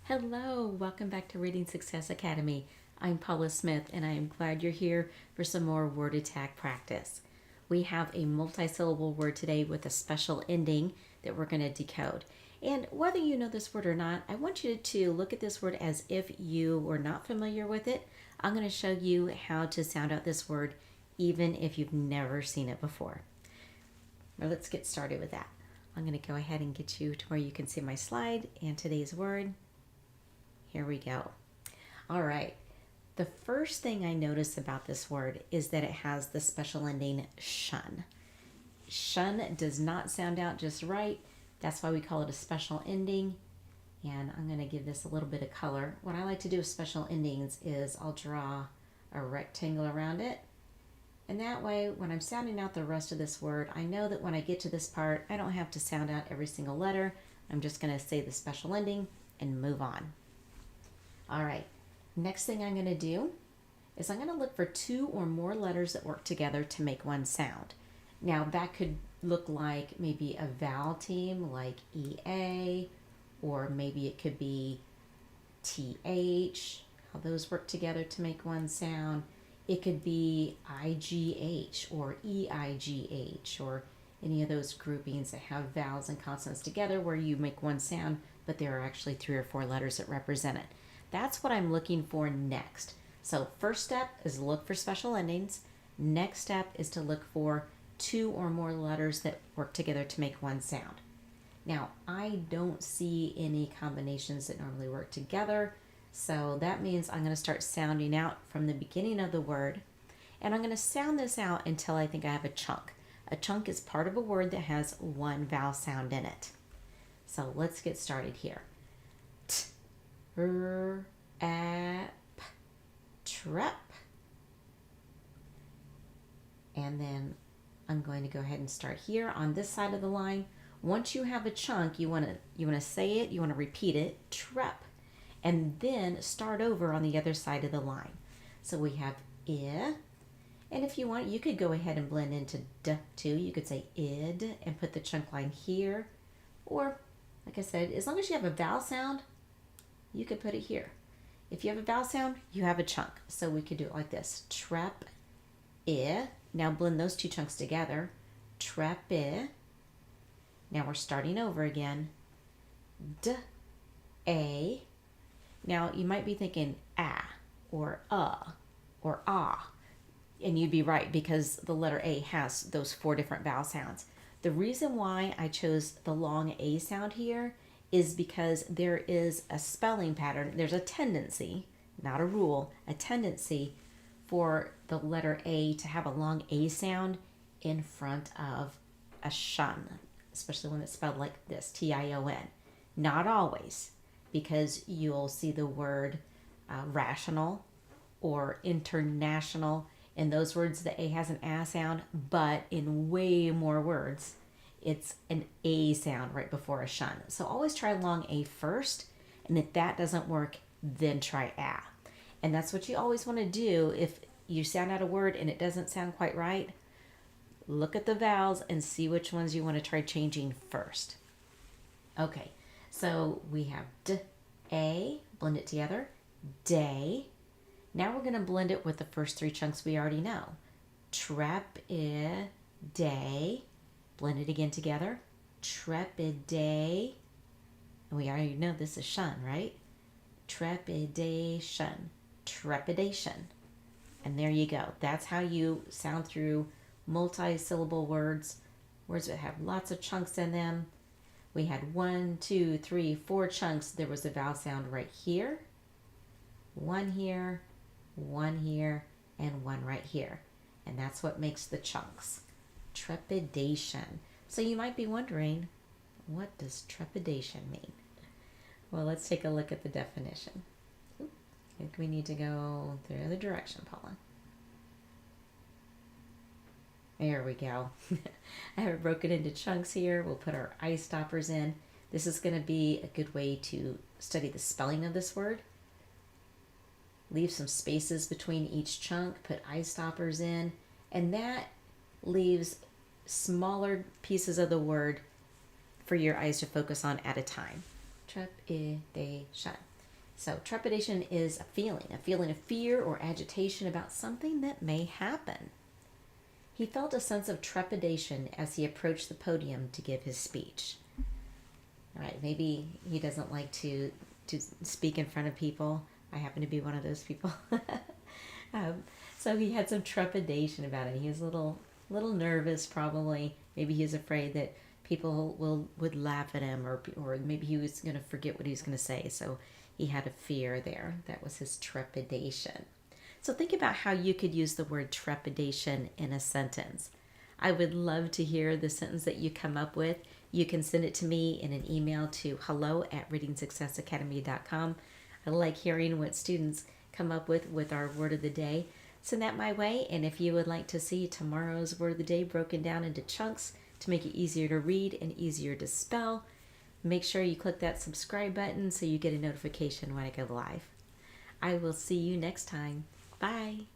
Hello, welcome back to Reading Success Academy. I'm Paula Smith, and I am glad you're here for some more word attack practice. We have a multi-syllable word today with a special ending that we're going to decode. And whether you know this word or not, I want you to look at this word as if you were not familiar with it. I'm going to show you how to sound out this word even if you've never seen it before. Now let's get started with that. I'm going to go ahead and get you to where you can see my slide and today's word. Here we go. All right. The first thing I notice about this word is that it has the special ending shun. Shun does not sound out just right. That's why we call it a special ending. And I'm going to give this a little bit of color. What I like to do with special endings is I'll draw a rectangle around it. And that way, when I'm sounding out the rest of this word, I know that when I get to this part, I don't have to sound out every single letter. I'm just going to say the special ending and move on. All right, next thing I'm going to do is I'm going to look for two or more letters that work together to make one sound. Now that could look like maybe a vowel team like EA, or maybe it could be TH, how those work together to make one sound. It could be IGH or EIGH or any of those groupings that have vowels and consonants together where you make one sound, but there are actually 3 or 4 letters that represent it. That's what I'm looking for next. So first step is look for special endings. Next step is to look for 2 or more letters that work together to make one sound. Now, I don't see any combinations that normally work together, so that means I'm going to start sounding out from the beginning of the word, and I'm going to sound this out until I think I have a chunk. A chunk is part of a word that has one vowel sound in it. So let's get started here. Trap, trap. And then I'm going to go ahead and start here on this side of the line. Once you have a chunk, you want to say it, you want to repeat it, trap, and then start over on the other side of the line. So we have I, and if you want, you could go ahead and blend into d too. You could say id and put the chunk line here, or like I said, as long as you have a vowel sound, you could put it here. If you have a vowel sound, you have a chunk. So we could do it like this. Trap, I. Now blend those 2 chunks together. Trap, I. Now we're starting over again. D, A. Now you might be thinking or or ah. And you'd be right because the letter A has those 4 different vowel sounds. The reason why I chose the long A sound here is because there is a spelling pattern. There's a tendency, not a rule, a tendency for the letter A to have a long A sound in front of a shun, especially when it's spelled like this, Tion. Not always, because you'll see the word rational or international. In those words, the A has an A sound, but in way more words, it's an A sound right before a shun. So always try long A first, and if that doesn't work, then try A. And that's what you always want to do if you sound out a word and it doesn't sound quite right. Look at the vowels and see which ones you want to try changing first. Okay, so we have D, A, blend it together, day. Now we're going to blend it with the first 3 chunks we already know. Trap, I, day. Blend it again together. Trepidation. And we already know this is shun, right? Trepidation. Trepidation. And there you go. That's how you sound through multi-syllable words, words that have lots of chunks in them. We had 1, 2, 3, 4 chunks. There was a vowel sound right here, 1 here, 1 here, and 1 right here. And that's what makes the chunks. Trepidation. So you might be wondering, what does trepidation mean? Well, let's take a look at the definition. I think we need to go the other direction, Paula. There we go. I have it broken into chunks here. We'll put our eye stoppers in. This is going to be a good way to study the spelling of this word. Leave some spaces between each chunk, put eye stoppers in, and that leaves smaller pieces of the word for your eyes to focus on at a time. Trepidation. So trepidation is a feeling of fear or agitation about something that may happen. He felt a sense of trepidation as he approached the podium to give his speech. All right, maybe he doesn't like to speak in front of people. I happen to be one of those people. So he had some trepidation about it. He was a little nervous, probably. Maybe he was afraid that people would laugh at him, or maybe he was going to forget what he was going to say. So he had a fear there. That was his trepidation. So think about how you could use the word trepidation in a sentence. I would love to hear the sentence that you come up with. You can send it to me in an email to hello@readingsuccessacademy.com. I like hearing what students come up with our word of the day. Send that my way, and if you would like to see tomorrow's word of the day broken down into chunks to make it easier to read and easier to spell, make sure you click that subscribe button so you get a notification when I go live. I will see you next time. Bye.